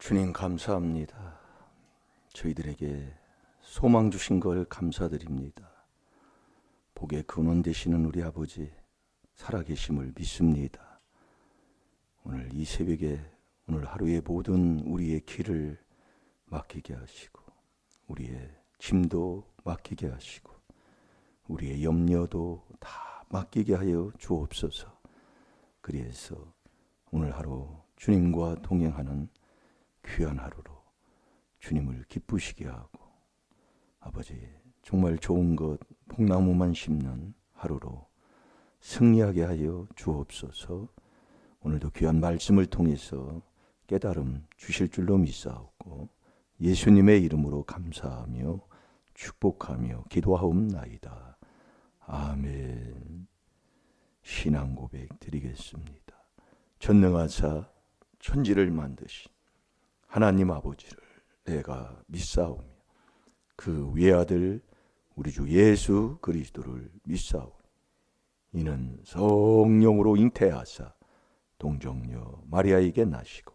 주님 감사합니다. 저희들에게 소망 주신 걸 감사드립니다. 복의 근원 되시는 우리 아버지 살아계심을 믿습니다. 오늘 이 새벽에 오늘 하루의 모든 우리의 길을 맡기게 하시고 우리의 짐도 맡기게 하시고 우리의 염려도 다 맡기게 하여 주옵소서. 그래서 오늘 하루 주님과 동행하는 귀한 하루로 주님을 기쁘시게 하고 아버지 정말 좋은 것 복나무만 심는 하루로 승리하게 하여 주옵소서. 오늘도 귀한 말씀을 통해서 깨달음 주실 줄로 믿사옵고 예수님의 이름으로 감사하며 축복하며 기도하옵나이다. 아멘. 신앙 고백 드리겠습니다. 전능하사 천지를 만드신 하나님 아버지를 내가 믿사오며 그 외아들 우리 주 예수 그리스도를 믿사오니 이는 성령으로 잉태하사 동정녀 마리아에게 나시고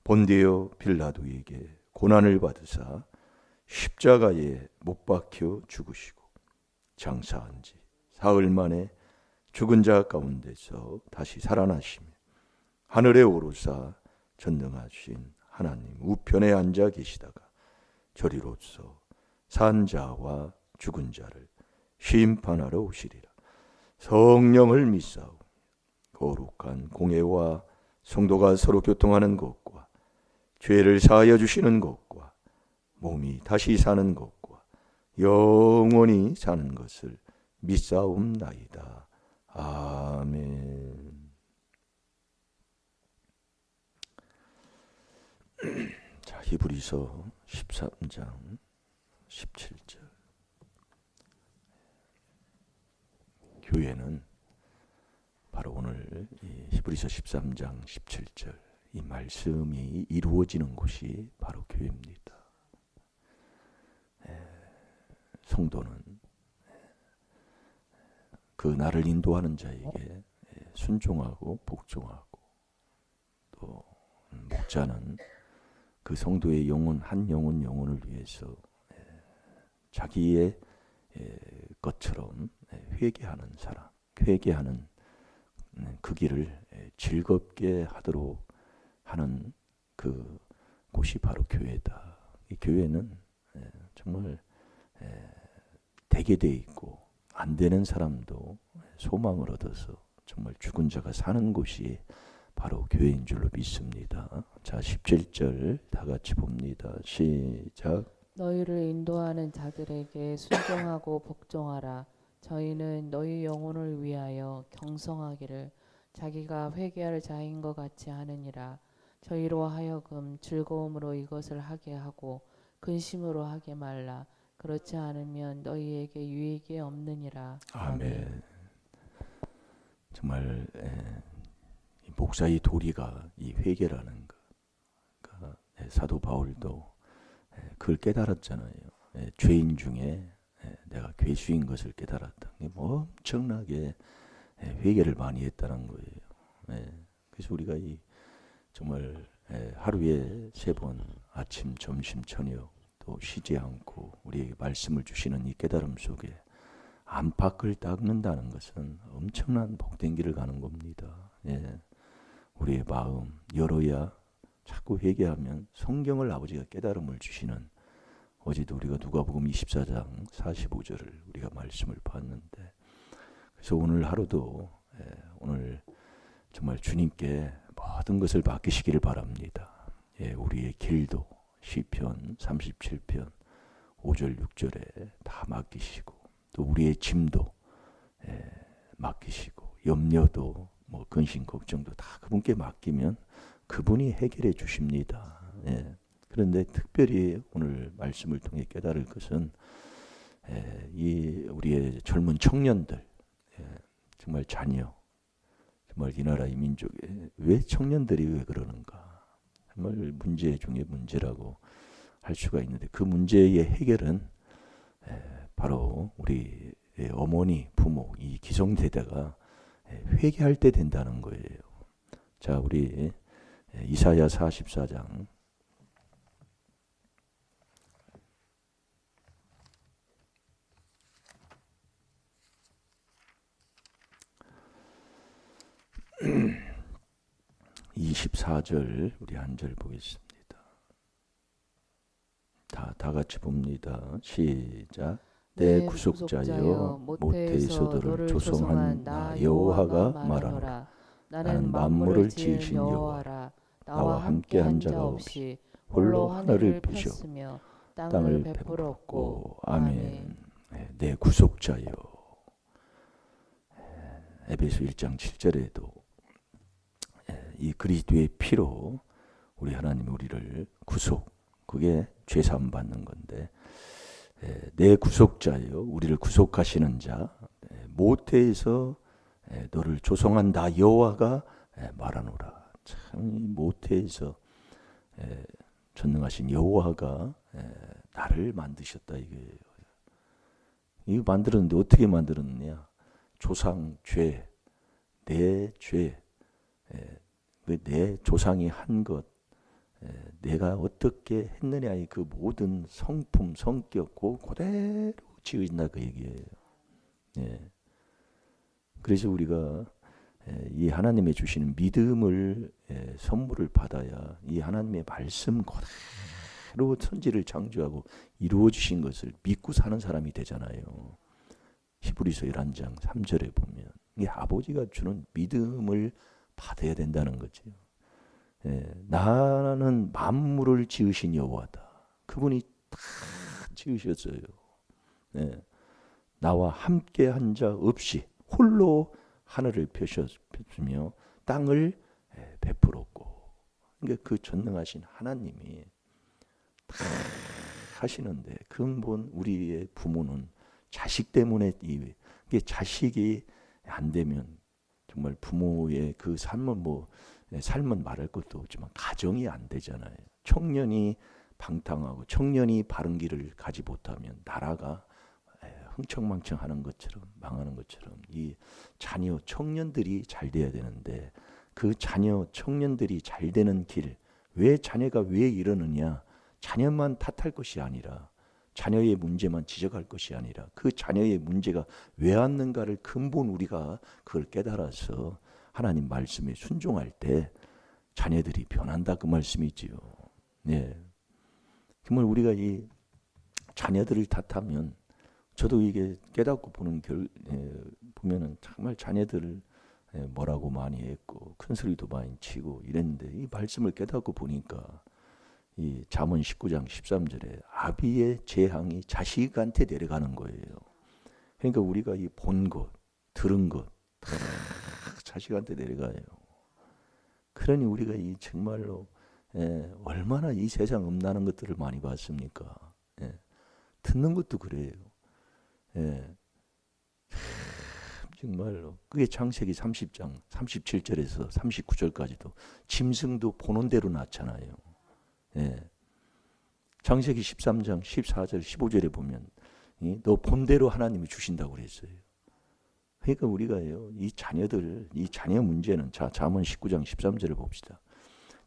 본디오 빌라도에게 고난을 받으사 십자가에 못 박혀 죽으시고 장사한 지 사흘 만에 죽은 자 가운데서 다시 살아나시며 하늘에 오르사 전능하신 하나님 우편에 앉아 계시다가 저리로서 산 자와 죽은 자를 심판하러 오시리라. 성령을 믿사오니 거룩한 공회와 성도가 서로 교통하는 것과 죄를 사하여 주시는 것과 몸이 다시 사는 것과 영원히 사는 것을 믿사옵나이다. 아멘. 자, 히브리서 13장 17절. 교회는 바로 오늘 이 히브리서 13장 17절 이 말씀이 이루어지는 곳이 바로 교회입니다. 성도는 그 나를 인도하는 자에게 순종하고 복종하고 또 목자는 그 성도의 영혼 한 영혼을 위해서 자기의 것처럼 회개하는 사람, 회개하는 그 길을 즐겁게 하도록 하는 그 곳이 바로 교회다. 이 교회는 정말 되게 돼 있고 안 되는 사람도 소망을 얻어서 정말 죽은 자가 사는 곳이 바로 교회인 줄로 믿습니다. 자, 17절 다 같이 봅니다. 시작. 너희를 인도하는 자들에게 순종하고 복종하라. 저희는 너희 영혼을 위하여 경성하기를 자기가 회개할 자인 것 같이 하느니라. 저희로 하여금 즐거움으로 이것을 하게 하고 근심으로 하게 말라. 그렇지 않으면 너희에게 유익이 없느니라. 아멘. 정말 목사의 도리가 이 회개라는 것. 그러니까 사도 바울도 그걸 깨달았잖아요. 죄인 중에 내가 괴수인 것을 깨달았다. 뭐 엄청나게 회개를 많이 했다는 거예요. 그래서 우리가 이 정말 하루에 3번 아침, 점심, 저녁 또 쉬지 않고 우리에게 말씀을 주시는 이 깨달음 속에 안팎을 닦는다는 것은 엄청난 복된 길을 가는 겁니다. 우리의 마음 열어야 자꾸 회개하면 성경을 아버지가 깨달음을 주시는 어제도 우리가 누가복음 24장 45절을 우리가 말씀을 봤는데 그래서 오늘 하루도 오늘 정말 주님께 모든 것을 맡기시기를 바랍니다. 우리의 길도 시편 37편 5절 6절에 다 맡기시고 또 우리의 짐도 맡기시고 염려도 뭐 근심 걱정도 다 그분께 맡기면 그분이 해결해 주십니다. 그런데 특별히 오늘 말씀을 통해 깨달을 것은 이 우리의 젊은 청년들 정말 자녀 정말 이 나라 이 민족에 왜 청년들이 왜 그러는가 정말 문제 중에 문제라고 할 수가 있는데 그 문제의 해결은 바로 우리 어머니 부모 이 기성세대가 회개할 때 된다는 거예요. 자, 우리 이사야 44장 4절 우리 한 절 보겠습니다. 다 같이 봅니다. 시작. 내 구속자여 모태에서 너를 조성한 나 여호와가 말하노라. 나는 만물을 지으신 여호와라. 나와 함께한 자가 없이 홀로 하늘을 펴시며 땅을 베풀었고. 아멘. 내 구속자여. 에베소 1장 7절에도 이 그리스도의 피로 우리 하나님이 우리를 구속, 그게 죄사함 받는 건데, 내 구속자여, 우리를 구속하시는 자, 모태에서 너를 조성한 나 여호와가 말하노라. 참 이 모태에서 전능하신 여호와가 나를 만드셨다 이거예요. 이거 만들었는데 어떻게 만들었느냐? 조상 죄, 내 죄, 내 조상이 한 것, 내가 어떻게 했느냐의 그 모든 성품, 성격 그대로 지어진다 그 얘기예요. 그래서 우리가 이 하나님의 주시는 믿음을 선물을 받아야 이 하나님의 말씀 그대로 천지를 창조하고 이루어 주신 것을 믿고 사는 사람이 되잖아요. 히브리서 11장 3절에 보면 이게 아버지가 주는 믿음을 받아야 된다는 거죠. 나는 만물을 지으신 여호와다. 그분이 다 지으셨어요. 나와 함께 한 자 없이 홀로 하늘을 펴셨으며 땅을 베풀었고. 그러니까 그 전능하신 하나님이 다 하시는데, 근본 우리의 부모는 자식 때문에 이게 자식이 안 되면 정말 부모의 그 삶은 말할 것도 없지만 가정이 안 되잖아요. 청년이 방탕하고 청년이 바른 길을 가지 못하면 나라가 흥청망청하는 것처럼 망하는 것처럼 이 자녀 청년들이 잘 돼야 되는데, 그 자녀 청년들이 잘 되는 길, 왜 자녀가 왜 이러느냐, 자녀만 탓할 것이 아니라, 자녀의 문제만 지적할 것이 아니라 그 자녀의 문제가 왜 왔는가를 근본 우리가 그걸 깨달아서 하나님 말씀에 순종할 때 자녀들이 변한다 그 말씀이지요. 정말 우리가 이 자녀들을 탓하면, 저도 이게 깨닫고 보면은 정말 자녀들을 뭐라고 많이 했고 큰 소리도 많이 치고 이랬는데, 이 말씀을 깨닫고 보니까 이 잠언 19장 13절에 아비의 재앙이 자식한테 내려가는 거예요. 그러니까 우리가 이 본 것, 들은 것 다 자식한테 내려가요. 그러니 우리가 이 정말로 얼마나 이 세상 음란한 것들을 많이 봤습니까? 듣는 것도 그래요. 정말로 그게 창세기 30장 37절에서 39절까지도 짐승도 보는 대로 낳잖아요. 창세기 13장 14절 15절에 보면 너 본대로 하나님이 주신다고 그랬어요. 그러니까 우리가요, 이 자녀 문제는, 잠언 19장 13절을 봅시다.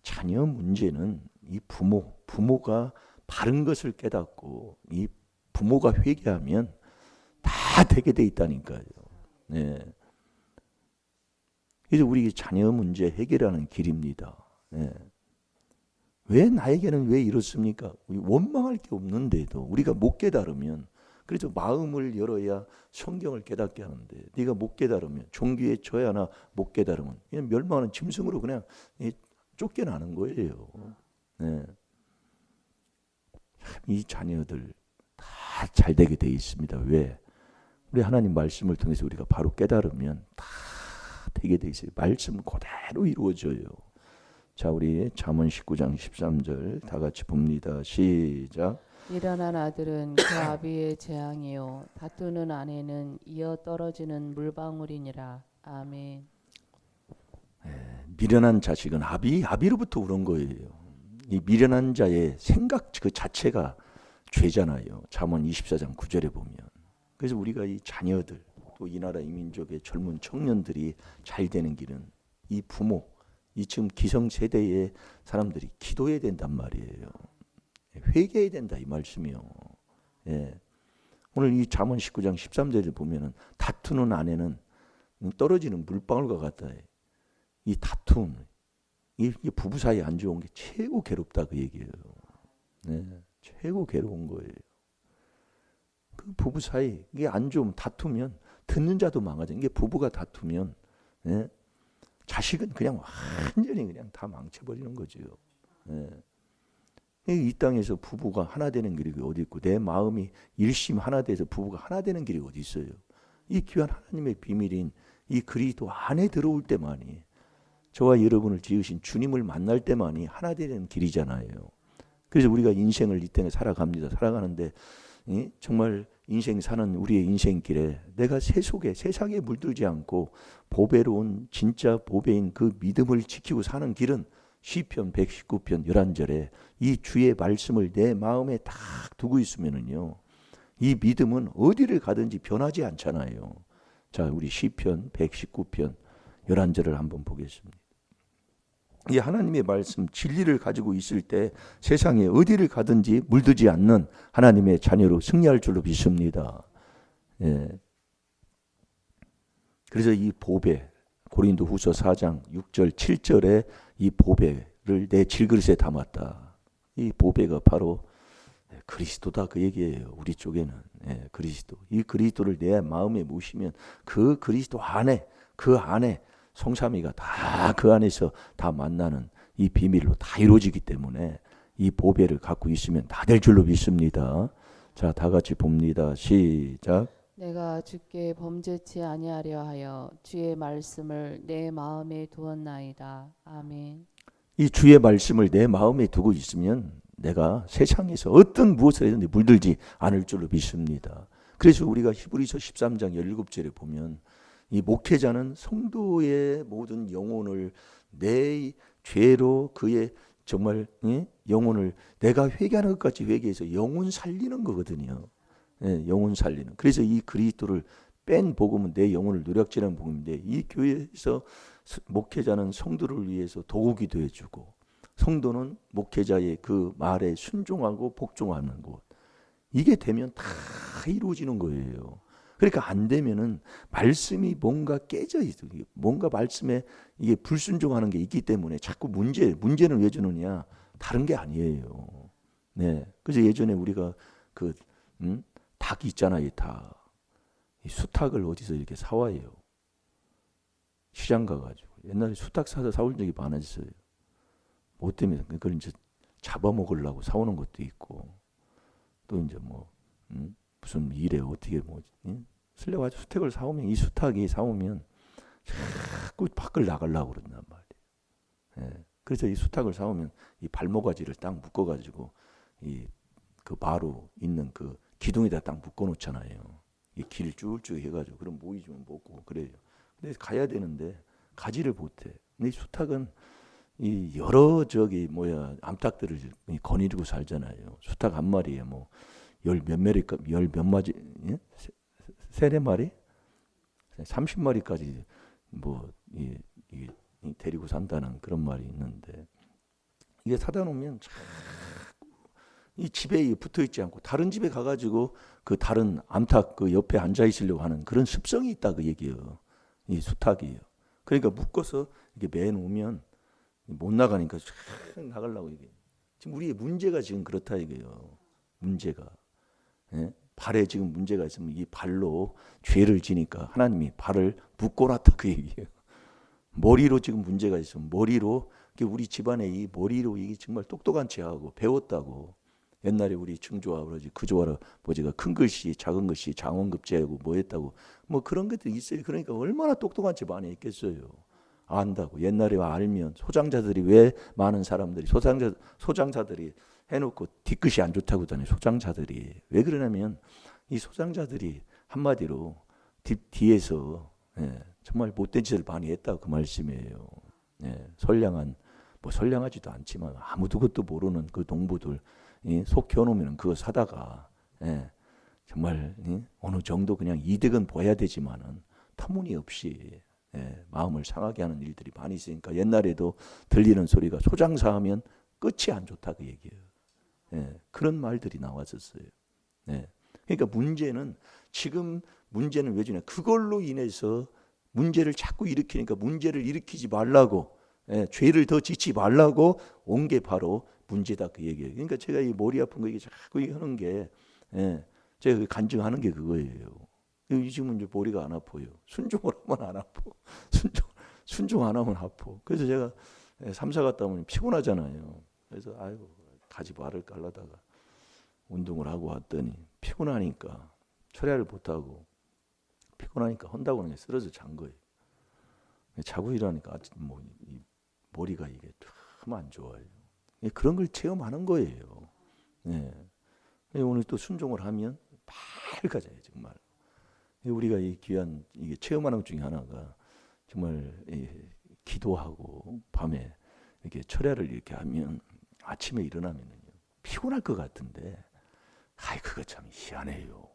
자녀 문제는 이 부모가 바른 것을 깨닫고 이 부모가 회개하면 다 되게 돼 있다니까요. 그래서 우리 자녀 문제 해결하는 길입니다. 왜 나에게는 왜 이렇습니까? 원망할 게 없는데도 우리가 못 깨달으면, 그래서 마음을 열어야 성경을 깨닫게 하는데, 네가 못 깨달으면, 종교에 져야나 못 깨달으면 그냥 멸망하는 짐승으로 그냥 쫓겨나는 거예요. 이 자녀들 다 잘 되게 돼 있습니다. 왜? 우리 하나님 말씀을 통해서 우리가 바로 깨달으면 다 되게 돼 있어요. 말씀 그대로 이루어져요. 자, 우리 잠언 19장 13절 다 같이 봅니다. 시작. 미련한 아들은 그 아비의 재앙이요 다투는 아내는 이어 떨어지는 물방울이니라. 아멘. 미련한 자식은 아비로부터 오는 거예요. 이 미련한 자의 생각 그 자체가 죄잖아요. 잠언 24장 9절에 보면. 그래서 우리가 이 자녀들, 또 이 나라 이 민족의 젊은 청년들이 잘 되는 길은 이 부모, 이 지금 기성세대의 사람들이 기도해야 된단 말이에요. 회개해야 된다 이 말씀이요. 오늘 이 잠언 19장 13절을 보면은 다투는 아내는 떨어지는 물방울과 같다. 이 다툼, 이 부부 사이 안 좋은 게 최고 괴롭다 그 얘기예요. 네, 최고 괴로운 거예요. 그 부부 사이 이게 안 좋으면 다투면 듣는 자도 망하죠. 이게 부부가 다투면 네, 자식은 그냥 완전히 그냥 다 망쳐버리는 거죠. 네. 이 땅에서 부부가 하나 되는 길이 어디 있고 내 마음이 일심 하나 돼서 부부가 하나 되는 길이 어디 있어요. 이 귀한 하나님의 비밀인 이 그리스도 안에 들어올 때만이 저와 여러분을 지으신 주님을 만날 때만이 하나 되는 길이잖아요. 그래서 우리가 인생을 이 땅에 살아갑니다. 살아가는데 정말 인생 사는 우리의 인생길에 내가 세상에 물들지 않고 보배로운 진짜 보배인 그 믿음을 지키고 사는 길은 시편 119편 11절에 이 주의 말씀을 내 마음에 딱 두고 있으면은요. 이 믿음은 어디를 가든지 변하지 않잖아요. 자, 우리 시편 119편 11절을 한번 보겠습니다. 이 하나님의 말씀 진리를 가지고 있을 때 세상에 어디를 가든지 물들지 않는 하나님의 자녀로 승리할 줄로 믿습니다. 예. 그래서 이 보배 고린도후서 4장 6절 7절에 이 보배를 내 질그릇에 담았다. 이 보배가 바로 그리스도다 그 얘기예요. 우리 쪽에는 그리스도. 이 그리스도를 내 마음에 모시면 그 그리스도 안에 그 안에 성삼위가 다 그 안에서 다 만나는 이 비밀로 다 이루어지기 때문에 이 보배를 갖고 있으면 다 될 줄로 믿습니다. 자, 다 같이 봅니다. 시작. 내가 주께 범죄치 아니하려 하여 주의 말씀을 내 마음에 두었나이다. 아멘. 이 주의 말씀을 내 마음에 두고 있으면 내가 세상에서 어떤 무엇을 해도 물들지 않을 줄로 믿습니다. 그래서 우리가 히브리서 13장 17절에 보면 이 목회자는 성도의 모든 영혼을 내 죄로 그의 정말 영혼을 내가 회개하는 것까지 회개해서 영혼 살리는 거거든요. 영혼 살리는. 그래서 이 그리스도를 뺀 복음은 내 영혼을 누락지는 복음인데 이 교회에서 목회자는 성도를 위해서 도구기 도해주고 성도는 목회자의 그 말에 순종하고 복종하는 것. 이게 되면 다 이루어지는 거예요. 그러니까 안 되면은 말씀이 뭔가 깨져 있어. 뭔가 말씀에 이게 불순종하는 게 있기 때문에 자꾸 문제는 왜 주느냐? 다른 게 아니에요. 네. 그래서 예전에 우리가 닭 있잖아요, 닭. 이 수탉을 어디서 이렇게 사와요. 시장 가가지고. 옛날에 수탉 사서 사올 적이 많았어요. 뭐 때문에 그걸 이제 잡아먹으려고 사오는 것도 있고, 또 이제 뭐 무슨 일에 어떻게 뭐 슬려가지고 수탉을 사오면 이 수탉이 사오면 자꾸 밖을 나가려고 그런단 말이에요. 예. 그래서 이 수탉을 사오면 이 발모가지를 딱 묶어가지고 이 그 마루 있는 그 기둥에다 딱 묶어놓잖아요. 이 길 쭉쭉 해가지고 그럼 모이 좀 먹고 그래요. 근데 가야 되는데 가지를 못해. 근데 이 수탉은 이 여러 암탉들을 거느리고 살잖아요. 수탉 한 마리에 뭐 열 몇 마리, 예? 세네 마리, 30마리까지 데리고 산다는 그런 말이 있는데 이게 사다 놓으면 이 집에 붙어 있지 않고 다른 집에 가가지고 그 다른 암탉 그 옆에 앉아 있으려고 하는 그런 습성이 있다 그 얘기예요. 이 수탉이에요. 그러니까 묶어서 이렇게 매 놓으면 못 나가니까 쫙 나가려고 이게. 지금 우리의 문제가 지금 그렇다 이거예요. 문제가. 예? 발에 지금 문제가 있으면 이 발로 죄를 지니까 하나님이 발을 묶어놨다 그 얘기예요. 머리로 지금 문제가 있으면 머리로 우리 집안에 이 머리로 이게 정말 똑똑한 체하고 배웠다고. 옛날에 우리 증조와 아버지 그조 할아버지가 큰 글씨 작은 글씨 장원급제하고 뭐 했다고 뭐 그런 것들이 있어요. 그러니까 얼마나 똑똑한 집 안에 있겠어요. 안다고. 옛날에 알면 소장자들이 왜 많은 사람들이 소장자들이 해놓고 뒤끝이 안 좋다고 하잖아요. 소장자들이 왜 그러냐면 이 소장자들이 한마디로 뒤에서 정말 못된 짓을 많이 했다고 그 말씀이에요. 선량하지도 않지만 아무도 그것도 모르는 그 농부들 속 켜놓으면 그거 사다가 정말 어느 정도 그냥 이득은 보여야 되지만은 터무니없이 마음을 상하게 하는 일들이 많이 있으니까 옛날에도 들리는 소리가 소장사하면 끝이 안 좋다 그 얘기예요. 그런 말들이 나왔었어요. 그러니까 문제는 왜 주냐? 그걸로 인해서 문제를 자꾸 일으키니까 문제를 일으키지 말라고 죄를 더 짓지 말라고 온 게 바로 문제다 그 얘기예요. 그러니까 제가 이 머리 아픈 거 이게 자꾸 하는 게 제가 간증하는 게 그거예요. 지금은 이제 머리가 안 아파요. 순종을 하면 안 아파. 순종 안 하면 아파. 그래서 제가 삼사 갔다 오면 피곤하잖아요. 그래서 아이고 가지 말을까 하려다가 운동을 하고 왔더니 피곤하니까 철야를 못하고 피곤하니까 한다고 그냥 쓰러져 잔 거예요. 자고 일어나니까 이 머리가 이게 참 안 좋아요. 그런 걸 체험하는 거예요. 오늘 또 순종을 하면 밝아져요 정말. 우리가 이 귀한 이게 체험하는 것 중에 하나가 정말 기도하고 밤에 이렇게 철야를 이렇게 하면 아침에 일어나면요 피곤할 것 같은데, 그거 참 희한해요.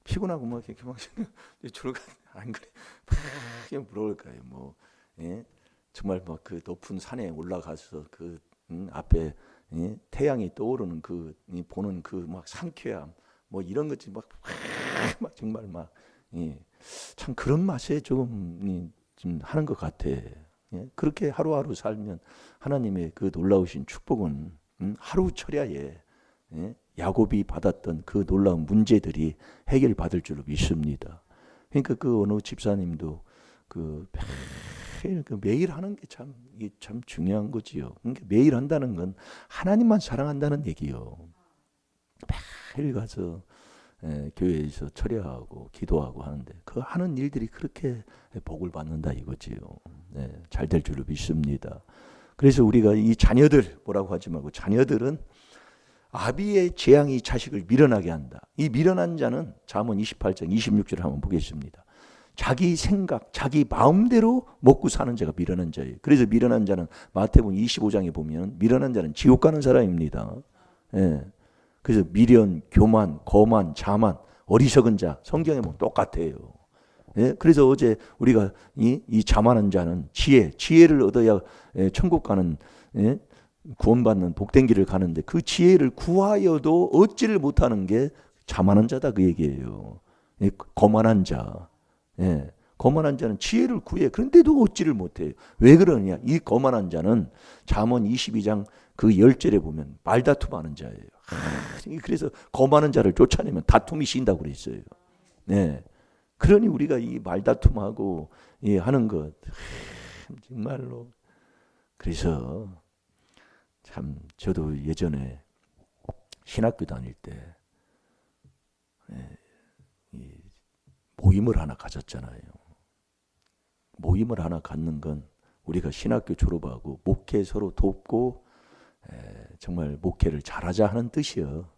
피곤하고 막 이렇게 막 저러가 안 그래? 그냥 부러울 거예요. 정말 막 그 높은 산에 올라가서 그 앞에 태양이 떠오르는 그 보는 그 막 상쾌함, 이런 것이 막 정말 참 그런 맛에 좀 하는 것 같아. 그렇게 하루하루 살면 하나님의 그 놀라우신 축복은 하루 철야에 야곱이 받았던 그 놀라운 문제들이 해결받을 줄로 믿습니다. 그러니까 그 어느 집사님도 매일 매일 하는 게 이게 참 중요한 거지요. 그러니까 매일 한다는 건 하나님만 사랑한다는 얘기요. 매일 가서 교회에서 철야하고 기도하고 하는데 그 하는 일들이 그렇게 복을 받는다 이거지요. 잘 될 줄로 믿습니다. 그래서 우리가 이 자녀들 뭐라고 하지 말고 자녀들은 아비의 재앙이 자식을 미련하게 한다. 이 미련한 자는 잠언 28장 26절을 한번 보겠습니다. 자기 생각, 자기 마음대로 먹고 사는 자가 미련한 자예요. 그래서 미련한 자는 마태복음 25장에 보면 미련한 자는 지옥 가는 사람입니다. 그래서 미련, 교만, 거만, 자만, 어리석은 자 성경에 보면 똑같아요. 그래서 어제 우리가 이 자만한 자는 지혜를 얻어야 천국 가는 구원받는 복된 길을 가는데 그 지혜를 구하여도 얻지를 못하는 게 자만한 자다 그 얘기예요. 거만한 자. 거만한 자는 지혜를 구해. 그런데도 얻지를 못해요. 왜 그러느냐? 이 거만한 자는 잠언 22장 그 10절에 보면 말다툼하는 자예요. 그래서 거만한 자를 쫓아내면 다툼이 쉰다고 그랬어요. 그러니 우리가 이 말다툼하고 하는 것 정말로 그래서 참 저도 예전에 신학교 다닐 때 모임을 하나 가졌잖아요. 모임을 하나 갖는 건 우리가 신학교 졸업하고 목회 서로 돕고 정말 목회를 잘하자 하는 뜻이요.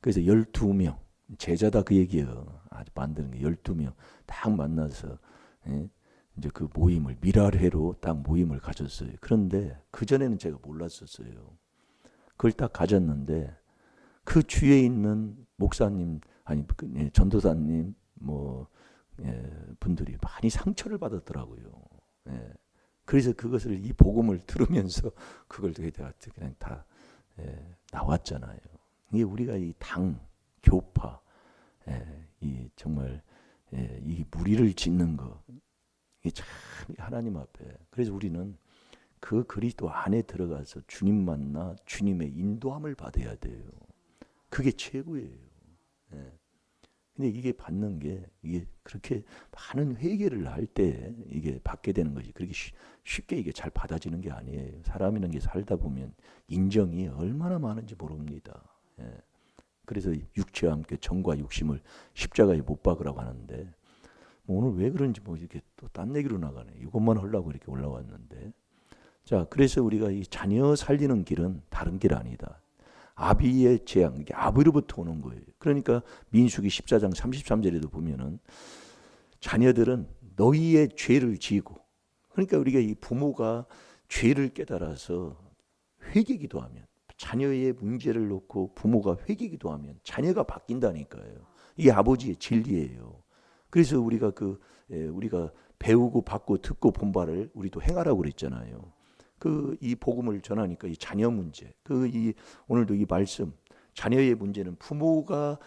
그래서 12명 제자다 그 얘기예요. 아주 만드는 게 12명 딱 만나서 이제 그 모임을 미랄회로 딱 모임을 가졌어요. 그런데 그 전에는 제가 몰랐었어요. 그걸 딱 가졌는데 그 주위에 있는 목사님 전도사님 분들이 많이 상처를 받았더라고요. 그래서 그것을 이 복음을 들으면서 그걸 그냥 다 나왔잖아요. 이게 우리가 이 당 교파 이 정말 이 무리를 짓는 거 이게 참 하나님 앞에 그래서 우리는 그 그리스도 안에 들어가서 주님 만나 주님의 인도함을 받아야 돼요. 그게 최고예요. 근데 이게 받는 게 이게 그렇게 많은 회개를 할 때 이게 받게 되는 것이 그렇게 쉽게 이게 잘 받아지는 게 아니에요. 사람이라는 게 살다 보면 인정이 얼마나 많은지 모릅니다. 그래서 육체와 함께 정과 육심을 십자가에 못 박으라고 하는데 오늘 왜 그런지 이렇게 또 딴 얘기로 나가네. 이것만 하려고 이렇게 올라왔는데 자 그래서 우리가 이 자녀 살리는 길은 다른 길 아니다. 아비의 재앙, 이게 아비로부터 오는 거예요. 그러니까 민수기 14장 33절에도 보면은 자녀들은 너희의 죄를 지고 그러니까 우리가 이 부모가 죄를 깨달아서 회개 기도하면 자녀의 문제를 놓고 부모가 회개 기도하면 자녀가 바뀐다니까요. 이게 아버지의 진리예요. 그래서 우리가 우리가 배우고 받고 듣고 본 바를 우리도 행하라고 그랬잖아요. 이 복음을 전하니까 이 자녀 문제, 오늘도 이 말씀, 자녀의 문제는 부모가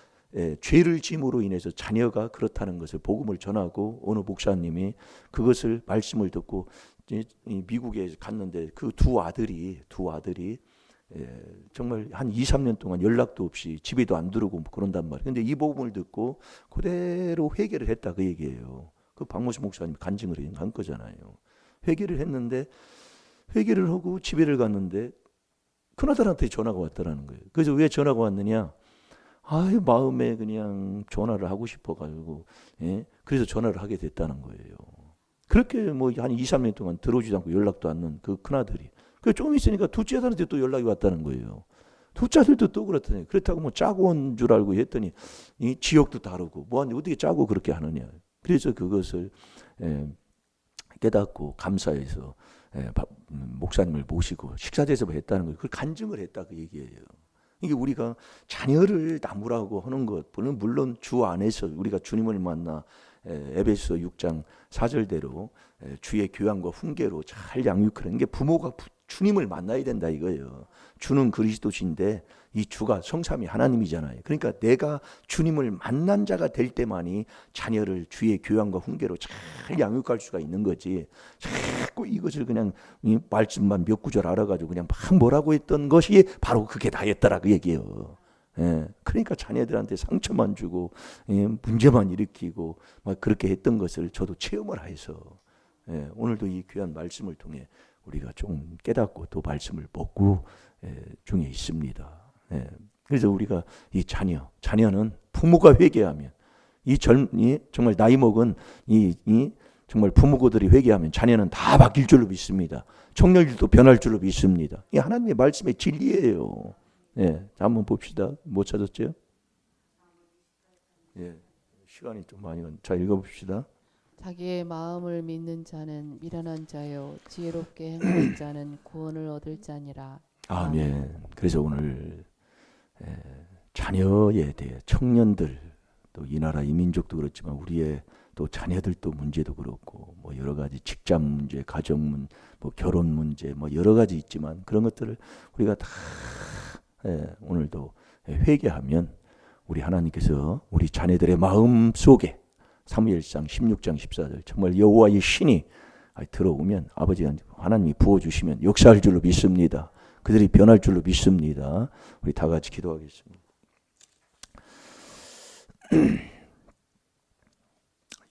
죄를 짐으로 인해서 자녀가 그렇다는 것을 복음을 전하고 어느 목사님이 그것을 말씀을 듣고 이 미국에 갔는데 그 두 아들이 정말 한 2, 3년 동안 연락도 없이 집에도 안 들어오고 그런단 말이에요. 근데 이 복음을 듣고 그대로 회개를 했다 그 얘기예요. 그 박모수 목사님이 간증을 한 거잖아요. 회개를 했는데 회개를 하고 집에를 갔는데 큰아들한테 전화가 왔다라는 거예요. 그래서 왜 전화가 왔느냐? 마음에 그냥 전화를 하고 싶어가지고, 그래서 전화를 하게 됐다는 거예요. 그렇게 뭐 한 2, 3년 동안 들어오지도 않고 연락도 않는 그 큰아들이. 그 좀 있으니까 둘째 아들한테 또 연락이 왔다는 거예요. 둘째 아들도 또 그렇다니. 그렇다고 뭐 짜고 온 줄 알고 했더니 이 지역도 다르고 뭐 어떻게 짜고 그렇게 하느냐. 그래서 그것을 깨닫고 감사해서 목사님을 모시고 식사대접을 했다는 거예요. 그걸 간증을 했다 그 얘기예요. 이게 우리가 자녀를 나무라고 하는 것, 물론 주 안에서 우리가 주님을 만나 에베소 6장 4절대로 주의 교양과 훈계로 잘 양육하는 게 부모가 주님을 만나야 된다 이거예요. 주는 그리스도신데 이 주가 성삼위 하나님이잖아요. 그러니까 내가 주님을 만난 자가 될 때만이 자녀를 주의 교양과 훈계로 잘 양육할 수가 있는 거지. 자꾸 이것을 그냥 이 말씀만 몇 구절 알아가지고 그냥 막 뭐라고 했던 것이 바로 그게 다였더라 그 얘기예요. 그러니까 자녀들한테 상처만 주고 문제만 일으키고 막 그렇게 했던 것을 저도 체험을 해서 오늘도 이 귀한 말씀을 통해 우리가 좀 깨닫고 또 말씀을 먹고 중에 있습니다. 그래서 우리가 이 자녀는 부모가 회개하면 정말 나이 먹은 정말 부모들이 회개하면 자녀는 다 바뀔 줄로 믿습니다. 청년들도 변할 줄로 믿습니다. 이 하나님의 말씀의 진리예요. 자, 한번 봅시다. 못 찾았죠? 시간이 좀 많이 자 읽어봅시다. 자기의 마음을 믿는 자는 미련한 자요 지혜롭게 행하는 자는 구원을 얻을 자니라. 아멘. 그래서 오늘 자녀에 대해 청년들 또 이 나라 이 민족도 그렇지만 우리의 또 자녀들도 문제도 그렇고 뭐 여러 가지 직장 문제, 가정 문제, 뭐 결혼 문제 뭐 여러 가지 있지만 그런 것들을 우리가 다 오늘도 회개하면 우리 하나님께서 우리 자녀들의 마음 속에 사무엘상 16장 14절 정말 여호와의 신이 들어오면 아버지가 하나님이 부어주시면 역사할 줄로 믿습니다. 그들이 변할 줄로 믿습니다. 우리 다 같이 기도하겠습니다.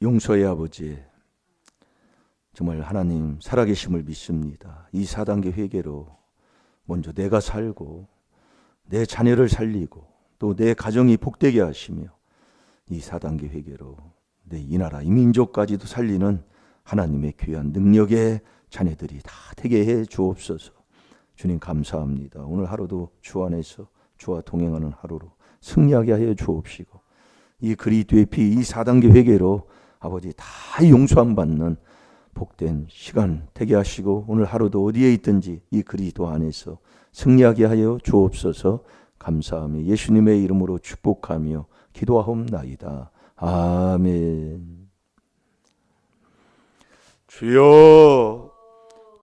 용서의 아버지 정말 하나님 살아계심을 믿습니다. 이 4단계 회개로 먼저 내가 살고 내 자녀를 살리고 또 내 가정이 복되게 하시며 이 4단계 회개로 내 이 나라 이 민족까지도 살리는 하나님의 귀한 능력의 자녀들이 다 되게 해 주옵소서. 주님 감사합니다. 오늘 하루도 주 안에서 주와 동행하는 하루로 승리하게 하여 주옵시고 이 그리스도의 피 이 4단계 회개로 아버지 다 용서함 받는 복된 시간 되게 하시고 오늘 하루도 어디에 있든지 이 그리스도 안에서 승리하게 하여 주옵소서. 감사하며 예수님의 이름으로 축복하며 기도하옵나이다. 아멘. 주여